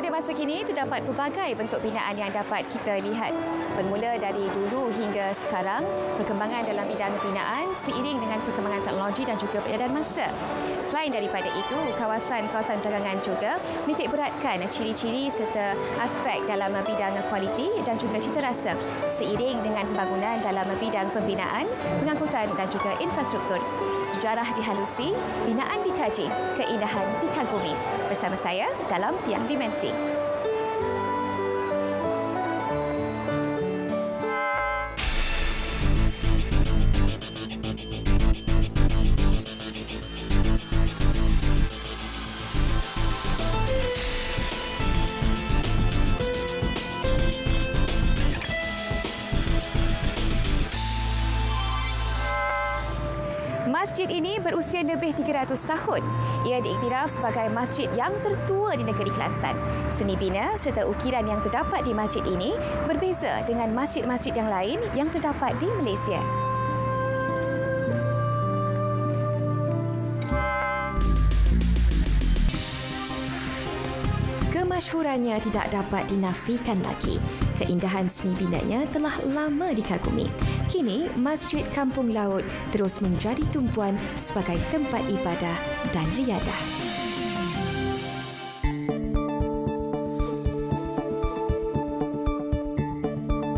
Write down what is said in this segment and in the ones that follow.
Pada masa kini, terdapat pelbagai bentuk binaan yang dapat kita lihat. Bermula dari dulu hingga sekarang, perkembangan dalam bidang binaan seiring dengan perkembangan teknologi dan juga peredaran masa. Selain daripada itu, kawasan-kawasan perdagangan juga menitik beratkan ciri-ciri serta aspek dalam bidang kualiti dan juga cita rasa seiring dengan pembangunan dalam bidang pembinaan, pengangkutan dan juga infrastruktur. Sejarah dihalusi, binaan dikaji, keindahan dikagumi. Bersama saya dalam Tiang Dimensi. Masjid ini berusia lebih 300 tahun. Ia diiktiraf sebagai masjid yang tertua di negeri Kelantan. Seni bina serta ukiran yang terdapat di masjid ini berbeza dengan masjid-masjid yang lain yang terdapat di Malaysia. Kemasyhurannya tidak dapat dinafikan lagi. Keindahan seni binanya telah lama dikagumi. Kini, Masjid Kampung Laut terus menjadi tumpuan sebagai tempat ibadah dan riadah.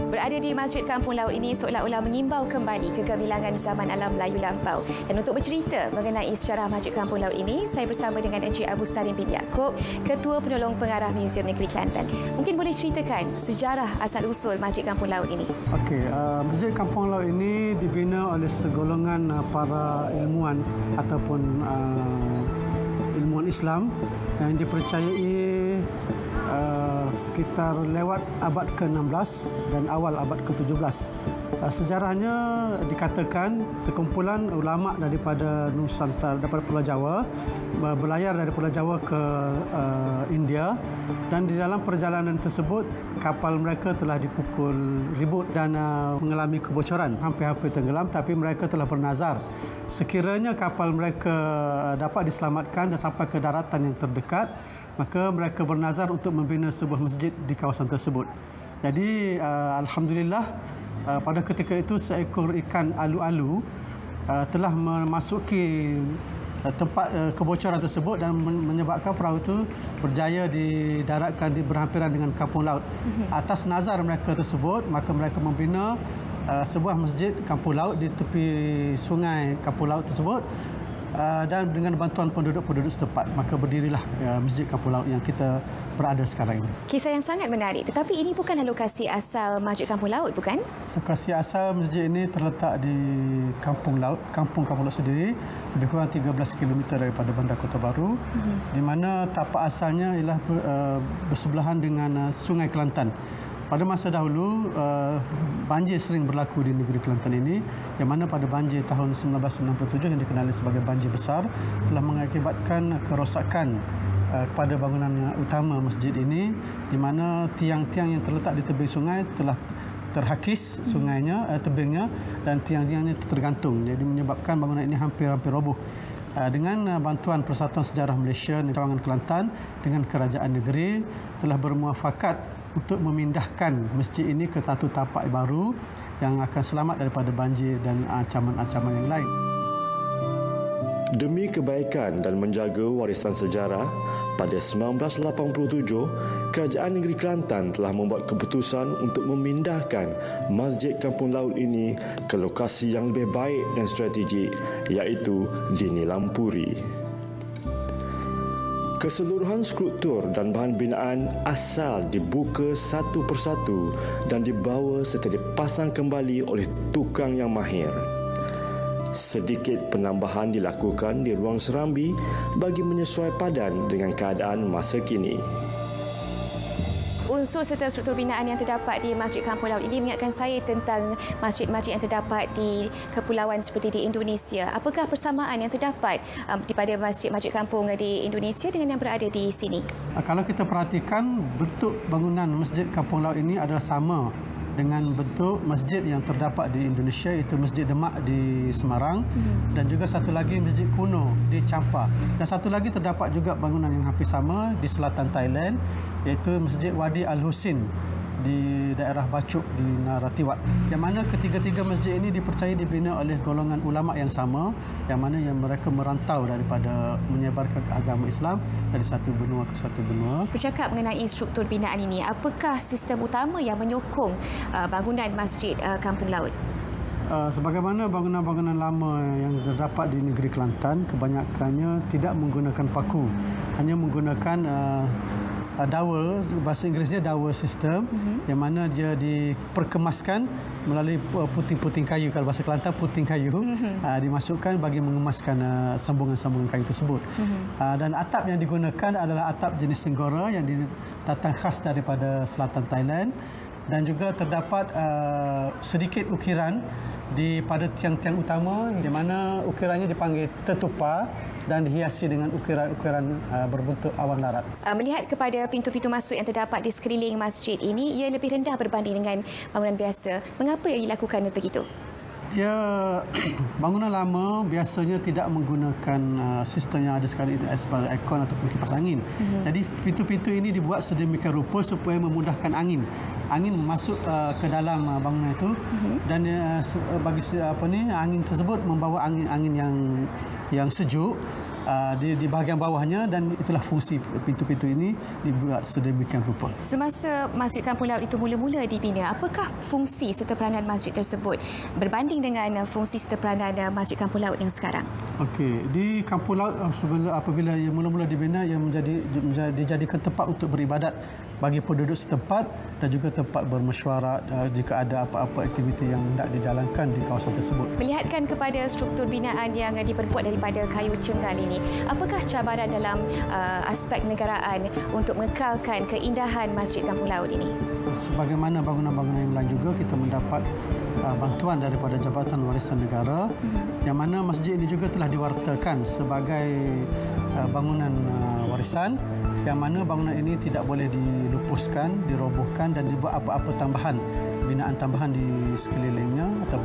Berada di Masjid Kampung Laut ini seolah-olah mengimbau kembali kegemilangan zaman alam Melayu lampau. Dan untuk bercerita mengenai sejarah Masjid Kampung Laut ini, saya bersama dengan Encik Abu Starin bin Yaakob, Ketua Penolong Pengarah Muzium Negeri Kelantan. Mungkin boleh ceritakan sejarah asal-usul Masjid Kampung Laut ini? Okey, Masjid Kampung Laut ini dibina oleh segolongan para ilmuwan ataupun ilmuwan Islam yang dipercayai sekitar lewat abad ke-16 dan awal abad ke-17. Sejarahnya dikatakan sekumpulan ulama daripada Nusantara, daripada Pulau Jawa berlayar dari Pulau Jawa ke India, dan di dalam perjalanan tersebut kapal mereka telah dipukul ribut dan mengalami kebocoran, hampir-hampir tenggelam, tapi mereka telah bernazar sekiranya kapal mereka dapat diselamatkan dan sampai ke daratan yang terdekat, maka mereka bernazar untuk membina sebuah masjid di kawasan tersebut. Jadi alhamdulillah pada ketika itu seekor ikan alu-alu telah memasuki tempat kebocoran tersebut dan menyebabkan perahu itu berjaya didaratkan di berhampiran dengan kampung laut. Atas nazar mereka tersebut, maka mereka membina sebuah masjid kampung laut di tepi sungai kampung laut tersebut, dan dengan bantuan penduduk-penduduk setempat, maka berdirilah Masjid Kampung Laut yang kita berada sekarang ini. Kisah yang sangat menarik, tetapi ini bukanlah lokasi asal Masjid Kampung Laut, bukan? Lokasi asal masjid ini terletak di Kampung Laut, Kampung Laut sendiri, lebih kurang 13 km daripada Bandar Kota Baru, di mana tapak asalnya ialah bersebelahan dengan Sungai Kelantan. Pada masa dahulu, banjir sering berlaku di negeri Kelantan ini, yang mana pada banjir tahun 1967 yang dikenali sebagai banjir besar telah mengakibatkan kerosakan kepada bangunan utama masjid ini, di mana tiang-tiang yang terletak di tepi sungai telah terhakis sungainya, tebingnya, dan tiang-tiangnya tergantung. Jadi menyebabkan bangunan ini hampir-hampir roboh. Dengan bantuan Persatuan Sejarah Malaysia Cawangan Kelantan dengan kerajaan negeri telah bermuafakat untuk memindahkan masjid ini ke satu tapak baru yang akan selamat daripada banjir dan ancaman-ancaman yang lain. Demi kebaikan dan menjaga warisan sejarah, pada 1987, Kerajaan Negeri Kelantan telah membuat keputusan untuk memindahkan Masjid Kampung Laut ini ke lokasi yang lebih baik dan strategik, iaitu di Nilampuri. Keseluruhan struktur dan bahan binaan asal dibuka satu persatu dan dibawa serta dipasang kembali oleh tukang yang mahir. Sedikit penambahan dilakukan di ruang serambi bagi menyesuai padan dengan keadaan masa kini. Unsur serta struktur binaan yang terdapat di Masjid Kampung Laut ini mengingatkan saya tentang masjid-masjid yang terdapat di kepulauan seperti di Indonesia. Apakah persamaan yang terdapat pada masjid-masjid kampung di Indonesia dengan yang berada di sini? Kalau kita perhatikan, bentuk bangunan Masjid Kampung Laut ini adalah sama dengan bentuk masjid yang terdapat di Indonesia, itu Masjid Demak di Semarang, dan juga satu lagi masjid kuno di Champa, dan satu lagi terdapat juga bangunan yang hampir sama di selatan Thailand, iaitu Masjid Wadi Al-Husin di daerah Bachuk di Narathiwat, yang mana ketiga-tiga masjid ini dipercayai dibina oleh golongan ulama yang sama, yang mana yang mereka merantau daripada menyebarkan agama Islam dari satu benua ke satu benua. Bercakap mengenai struktur binaan ini, apakah sistem utama yang menyokong bangunan Masjid Kampung Laut? Sebagaimana bangunan-bangunan lama yang terdapat di negeri Kelantan, kebanyakannya tidak menggunakan paku, hanya menggunakan dawel, bahasa Inggerisnya dawel system, yang mana dia diperkemaskan melalui puting-puting kayu. Kalau bahasa Kelantan, puting kayu dimasukkan bagi mengemaskan sambungan-sambungan kayu tersebut. Dan atap yang digunakan adalah atap jenis Senggora yang datang khas daripada selatan Thailand, dan juga terdapat sedikit ukiran pada tiang-tiang utama, di mana ukirannya dipanggil tetupa dan dihiasi dengan ukiran-ukiran berbentuk awan larat. Melihat kepada pintu-pintu masuk yang terdapat di sekeliling masjid ini, ia lebih rendah berbanding dengan bangunan biasa. Mengapa ia dilakukan begitu? Dia bangunan lama biasanya tidak menggunakan sistem yang ada sekarang, itu sebagai aircon ataupun kipas angin. Jadi pintu-pintu ini dibuat sedemikian rupa supaya memudahkan angin masuk ke dalam bangunan itu, dan bagi angin tersebut membawa angin yang sejuk di bahagian bawahnya, dan itulah fungsi pintu-pintu ini dibuat sedemikian rupa. Semasa Masjid Kampung Laut itu mula-mula dibina, apakah fungsi serta peranan masjid tersebut berbanding dengan fungsi serta peranan Masjid Kampung Laut yang sekarang? Okey, di Kampung Laut apabila ia mula-mula dibina, ia dijadikan tempat untuk beribadat bagi penduduk setempat dan juga tempat bermesyuarat jika ada apa-apa aktiviti yang hendak dijalankan di kawasan tersebut. Melihatkan kepada struktur binaan yang diperbuat daripada kayu cenggal ini, apakah cabaran dalam aspek negaraan untuk mengekalkan keindahan Masjid Kampung Laut ini? Sebagaimana bangunan-bangunan yang lain juga, kita mendapat bantuan daripada Jabatan Warisan Negara, yang mana masjid ini juga telah diwartakan sebagai bangunan warisan, yang mana bangunan ini tidak boleh dilupuskan, dirobohkan dan dibuat apa-apa tambahan, binaan tambahan di sekelilingnya atau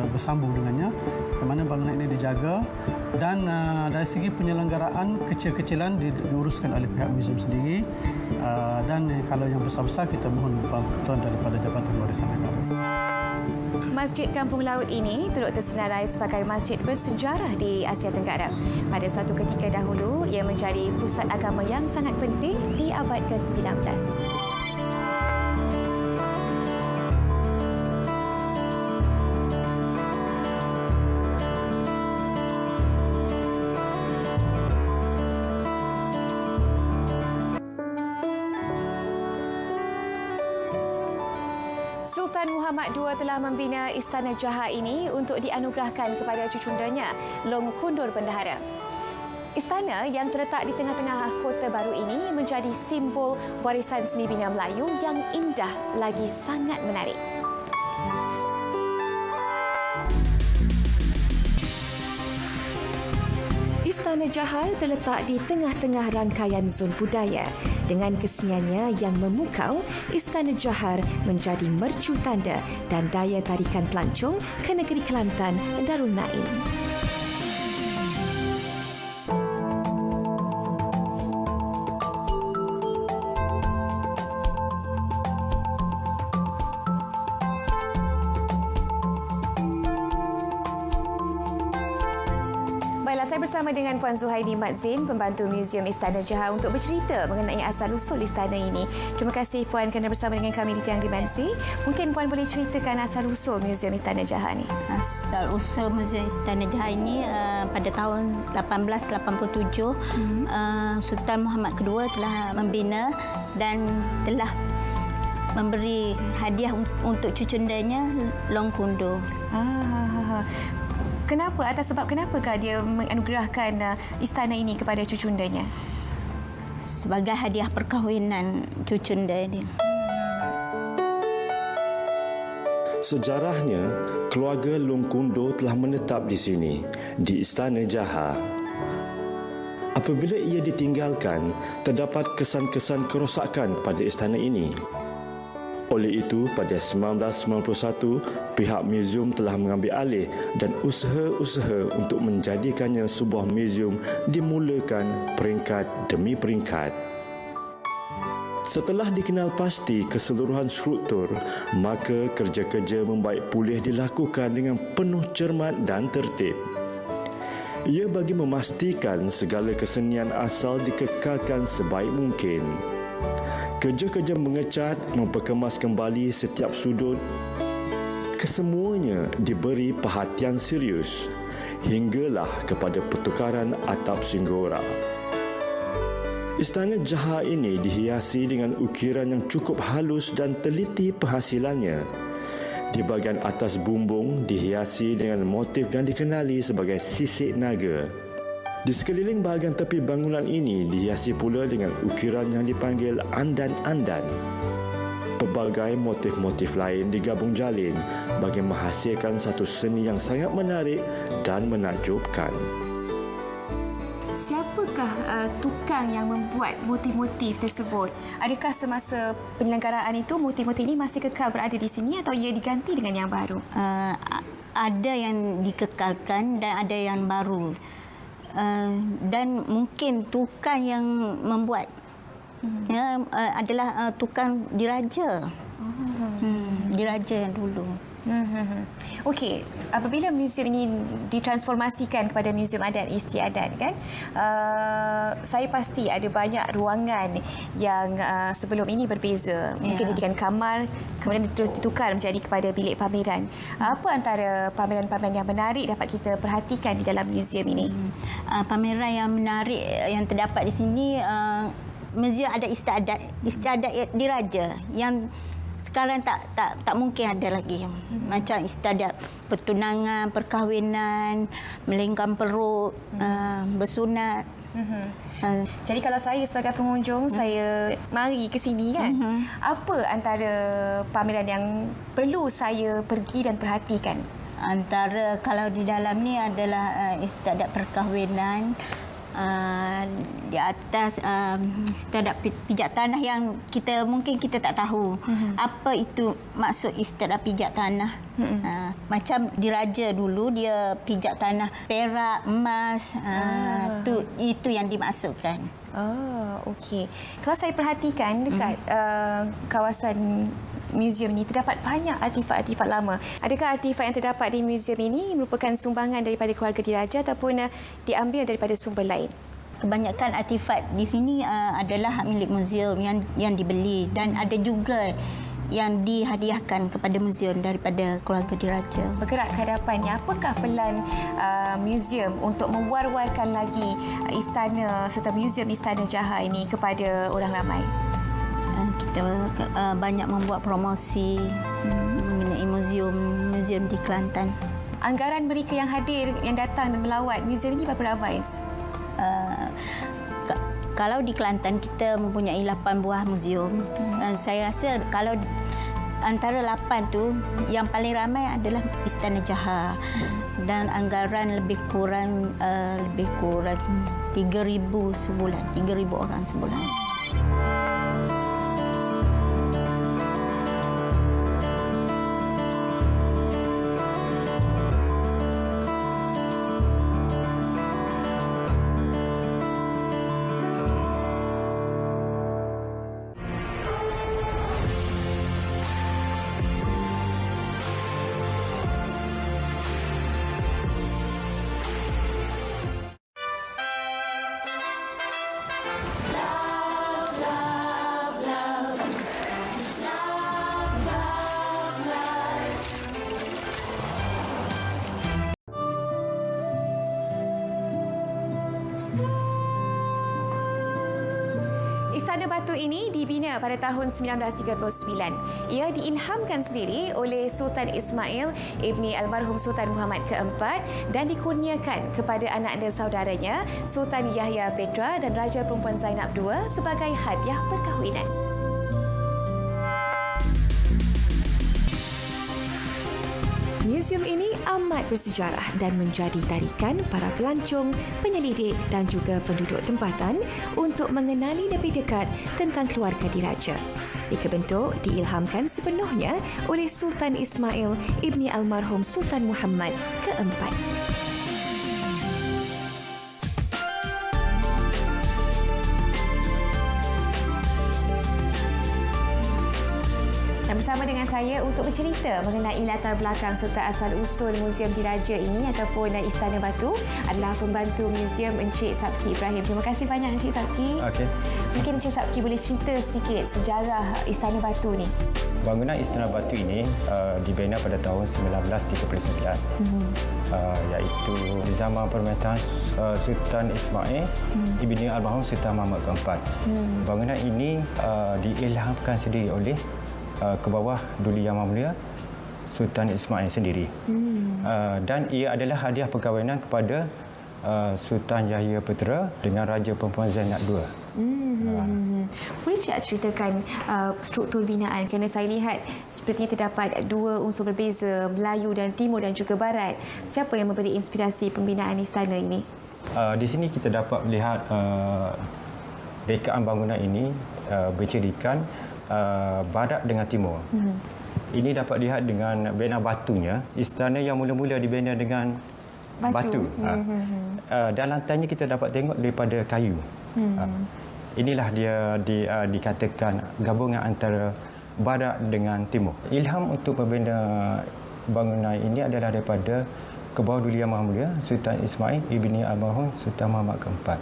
bersambung dengannya, yang mana bangunan ini dijaga, dan dari segi penyelenggaraan kecil-kecilan diuruskan oleh pihak muzium sendiri, dan kalau yang besar-besar kita mohon bantuan daripada Jabatan Warisan Negara. Masjid Kampung Laut ini turut tersenarai sebagai masjid bersejarah di Asia Tenggara. Pada suatu ketika dahulu, ia menjadi pusat agama yang sangat penting di abad ke-19. Sultan Muhammad II telah membina Istana Jaha ini untuk dianugerahkan kepada cucundanya, Long Kundur Bendahara. Istana yang terletak di tengah-tengah kota baru ini menjadi simbol warisan seni bina Melayu yang indah lagi sangat menarik. Istana Jaha terletak di tengah-tengah rangkaian zon budaya. Dengan keseniannya yang memukau, Istana Jaha menjadi mercu tanda dan daya tarikan pelancong ke negeri Kelantan Darul Naim. Saya bersama dengan Puan Zuhairi Mat Zain, pembantu Muzium Istana Jaha, untuk bercerita mengenai asal-usul istana ini. Terima kasih Puan kerana bersama dengan kami di Tiang Dimensi. Mungkin Puan boleh ceritakan asal-usul Muzium Istana Jaha ini. Asal-usul Muzium Istana Jaha ini pada tahun 1887, Sultan Muhammad II telah membina dan telah memberi hadiah untuk cucundanya Long Kundur. Kenapa? Atas sebab kenapakah dia menganugerahkan istana ini kepada cucundanya? Sebagai hadiah perkahwinan cucunda ini. Sejarahnya, keluarga Long Kundur telah menetap di sini, di Istana Jaha. Apabila ia ditinggalkan, terdapat kesan-kesan kerosakan pada istana ini. Oleh itu, pada 1991, pihak muzium telah mengambil alih dan usaha-usaha untuk menjadikannya sebuah muzium dimulakan peringkat demi peringkat. Setelah dikenal pasti keseluruhan struktur, maka kerja-kerja membaik pulih dilakukan dengan penuh cermat dan tertib. Ia bagi memastikan segala kesenian asal dikekalkan sebaik mungkin. Kerja-kerja mengecat, memperkemas kembali setiap sudut, kesemuanya diberi perhatian serius hinggalah kepada pertukaran atap singgora. Istana Jaha ini dihiasi dengan ukiran yang cukup halus dan teliti penghasilannya. Di bahagian atas bumbung dihiasi dengan motif yang dikenali sebagai sisik naga. Di sekeliling bahagian tepi bangunan ini dihiasi pula dengan ukiran yang dipanggil andan-andan. Pelbagai motif-motif lain digabung jalin bagi menghasilkan satu seni yang sangat menarik dan menakjubkan. Siapakah tukang yang membuat motif-motif tersebut? Adakah semasa penyelenggaraan itu motif-motif ini masih kekal berada di sini atau ia diganti dengan yang baru? Ada yang dikekalkan dan ada yang baru. Dan mungkin tukang yang membuat adalah tukang diraja. Diraja yang dulu. Okey, apabila muzium ini ditransformasikan kepada Muzium Adat Istiadat, kan, saya pasti ada banyak ruangan yang sebelum ini berbeza. Mungkin dijadikan kamar, kemudian terus ditukar menjadi kepada bilik pameran. Apa antara pameran-pameran yang menarik dapat kita perhatikan di dalam muzium ini? Pameran yang menarik yang terdapat di sini, Muzium Adat Istiadat Diraja yang sekarang tak mungkin ada lagi. Macam istiadat pertunangan, perkahwinan, melenggang perut, bersunat. Jadi kalau saya sebagai pengunjung, saya mari ke sini, kan, apa antara pameran yang perlu saya pergi dan perhatikan? Antara kalau di dalam ni adalah istiadat perkahwinan. Di atas istiadat pijak tanah yang mungkin kita tak tahu apa itu maksud istiadat pijak tanah. Macam diraja dulu dia pijak tanah perak, emas, itu yang dimaksudkan. Okey. Kalau saya perhatikan dekat kawasan muzium ini terdapat banyak artifak-artifak lama. Adakah artifak yang terdapat di muzium ini merupakan sumbangan daripada keluarga diraja ataupun diambil daripada sumber lain? Kebanyakan artifak di sini adalah hak milik muzium yang dibeli dan ada juga yang dihadiahkan kepada muzium daripada keluarga diraja. Bergerak ke hadapannya, apakah pelan muzium untuk mewar-warkan lagi istana serta muzium Istana Jaha ini kepada orang ramai? Kita banyak membuat promosi mengenai muzium di Kelantan. Anggaran mereka yang hadir, yang datang dan melawat muzium ini berapa ramai? Kalau di Kelantan kita mempunyai 8 buah muzium. Saya rasa kalau antara 8 tu yang paling ramai adalah Istana Jaha dan anggaran lebih kurang 3,000 sebulan, 3,000 orang sebulan. Istana Batu ini dibina pada tahun 1939. Ia diilhamkan sendiri oleh Sultan Ismail ibni almarhum Sultan Muhammad keempat dan dikurniakan kepada anak anda saudaranya Sultan Yahya Petra dan Raja Perempuan Zainab II sebagai hadiah perkahwinan. Museum ini amat bersejarah dan menjadi tarikan para pelancong, penyelidik dan juga penduduk tempatan untuk mengenali lebih dekat tentang keluarga diraja. Dikebentuk diilhamkan sepenuhnya oleh Sultan Ismail ibni almarhum Sultan Muhammad keempat. Dan bersama dengan saya untuk bercerita mengenai latar belakang serta asal-usul Museum Diraja ini ataupun Istana Batu adalah pembantu museum Encik Sabki Ibrahim. Terima kasih banyak Encik Sabki. Okey. Mungkin Encik Sabki boleh cerita sedikit sejarah Istana Batu ni. Bangunan Istana Batu ini dibina pada tahun 1939, iaitu di zaman pemerintahan Sultan Ismail ibni almarhum Sultan Muhammad keempat. Bangunan ini diilhamkan sendiri oleh ke bawah Duli Yang Mulia Sultan Ismail sendiri. Dan ia adalah hadiah perkahwinan kepada Sultan Yahya Putra dengan Raja Perempuan Zainab II. Boleh tak ceritakan struktur binaan? Kerana saya lihat sepertinya terdapat dua unsur berbeza, Melayu dan Timur dan juga Barat. Siapa yang memberi inspirasi pembinaan istana ini? Di sini kita dapat melihat rekaan bangunan ini bercirikan Barat dengan Timur. Ini dapat dilihat dengan bina batunya. Istana yang mula-mula dibina dengan batu. Dan lantainya kita dapat tengok daripada kayu. Inilah dia dikatakan gabungan antara Barat dengan Timur. Ilham untuk membina bangunan ini adalah daripada ke bawah Duli Yang Mulia Sultan Ismail ibni almarhum Sultan Muhammad keempat.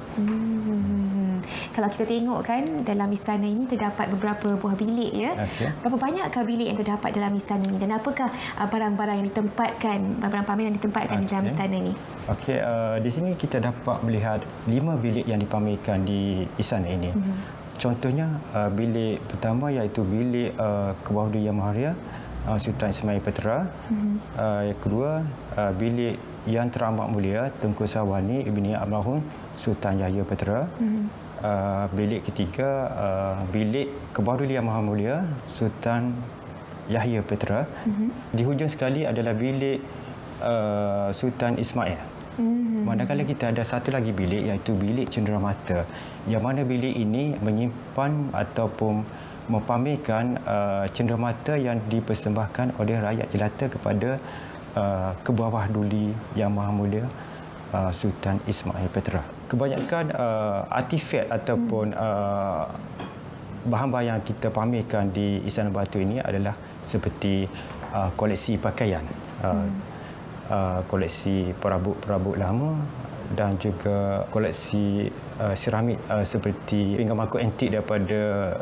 Kalau kita tengok kan dalam istana ini terdapat beberapa buah bilik ya. Okey. Berapa banyakkah bilik yang terdapat dalam istana ini dan apakah barang-barang yang ditempatkan, barang pameran yang ditempatkan di dalam istana ini? Okey, di sini kita dapat melihat 5 bilik yang dipamerkan di istana ini. Contohnya bilik pertama iaitu bilik ke bawah Duli Yang Mulia Sultan Ismail Putra. Yang kedua bilik Yang Teramat Mulia Tunku Sawani ibni almarhum Sultan Yahya Putra. Bilik ketiga bilik ke bawah Duli Yang Maha Mulia Sultan Yahya Putra. Di hujung sekali adalah bilik Sultan Ismail. Manakala kita ada satu lagi bilik iaitu bilik cenderamata, yang mana bilik ini menyimpan ataupun mempamerkan cenderamata yang dipersembahkan oleh rakyat jelata kepada ke bawah Duli Yang Maha Mulia Sultan Ismail Putra. Kebanyakan artifak ataupun bahan-bahan yang kita pamerkan di Istana Batu ini adalah seperti koleksi pakaian, koleksi perabot-perabot lama dan juga koleksi seramik seperti pinggan mangkuk antik daripada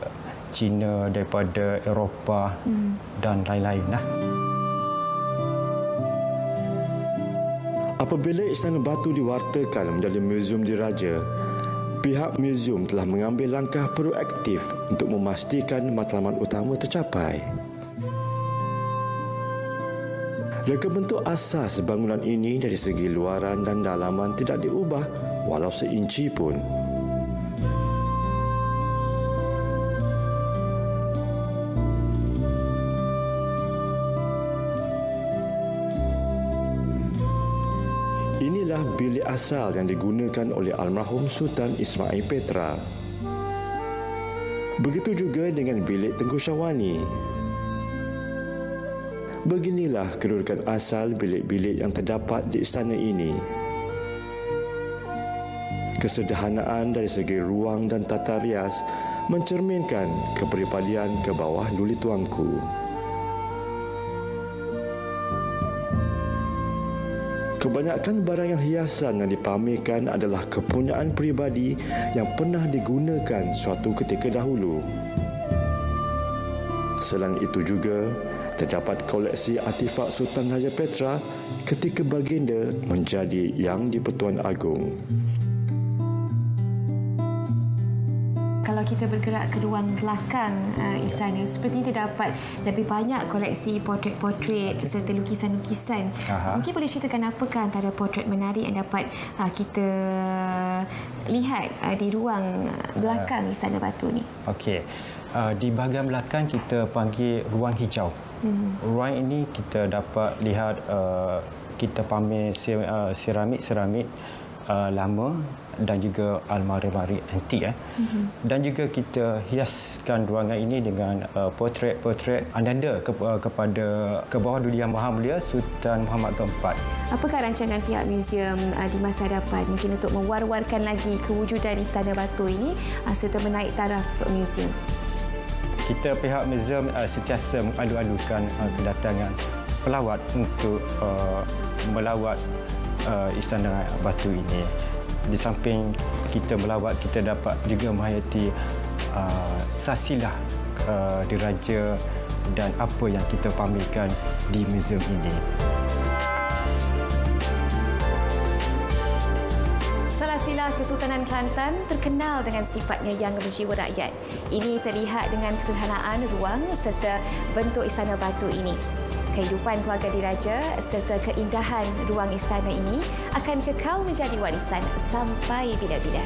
China, daripada Eropah dan lain-lain. Apabila Istana Batu diwartakan menjadi Museum Diraja, pihak museum telah mengambil langkah proaktif untuk memastikan matlamat utama tercapai. Reka bentuk asas bangunan ini dari segi luaran dan dalaman tidak diubah walau seinci pun. Inilah bilik asal yang digunakan oleh almarhum Sultan Ismail Putra. Begitu juga dengan bilik Tengku Syawani. Beginilah kedudukan asal bilik-bilik yang terdapat di istana ini. Kesederhanaan dari segi ruang dan tata rias mencerminkan kepribadian ke bawah Duli Tuanku. Kebanyakan barang yang hiasan yang dipamerkan adalah kepunyaan peribadi yang pernah digunakan suatu ketika dahulu. Selain itu juga, terdapat koleksi artifak Sultan Raja Petra ketika baginda menjadi Yang di-Pertuan Agong. Kalau kita bergerak ke ruang belakang istana, sepertinya terdapat lebih banyak koleksi portret-portret serta lukisan-lukisan. Mungkin boleh ceritakan apakah antara portret menarik yang dapat kita lihat di ruang belakang Istana Batu ni? Okey. Di bahagian belakang kita panggil ruang hijau. Ruang ini kita dapat lihat kita pamer seramik lama dan juga almari-almari antik. Dan juga kita hiaskan ruangan ini dengan potret-potret andanda kepada Kebawah Yang Maha Mulia Sultan Muhammad keempat. Apakah rancangan pihak muzium di masa hadapan mungkin untuk mewar-warkan lagi kewujudan Istana Batu ini serta menaik taraf muzium? Kita pihak muzium sentiasa mengalu-alukan kedatangan pelawat untuk melawat Istana Batu ini. Di samping kita melawat, kita dapat juga menghayati silsilah diraja dan apa yang kita pamerkan di muzium ini. Silsilah Kesultanan Kelantan terkenal dengan sifatnya yang berjiwa rakyat. Ini terlihat dengan kesederhanaan ruang serta bentuk Istana Batu ini. Kehidupan keluarga diraja serta keindahan ruang istana ini akan kekal menjadi warisan sampai bila-bila.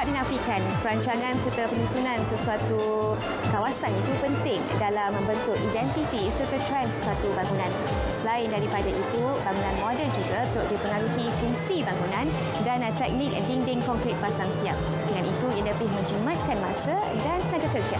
Dinafikan perancangan serta penyusunan sesuatu kawasan itu penting dalam membentuk identiti serta trend sesuatu bangunan. Selain daripada itu, bangunan moden juga turut dipengaruhi fungsi bangunan dan teknik dinding konkrit pasang siap. Dengan itu, ia lebih menjimatkan masa dan tenaga kerja.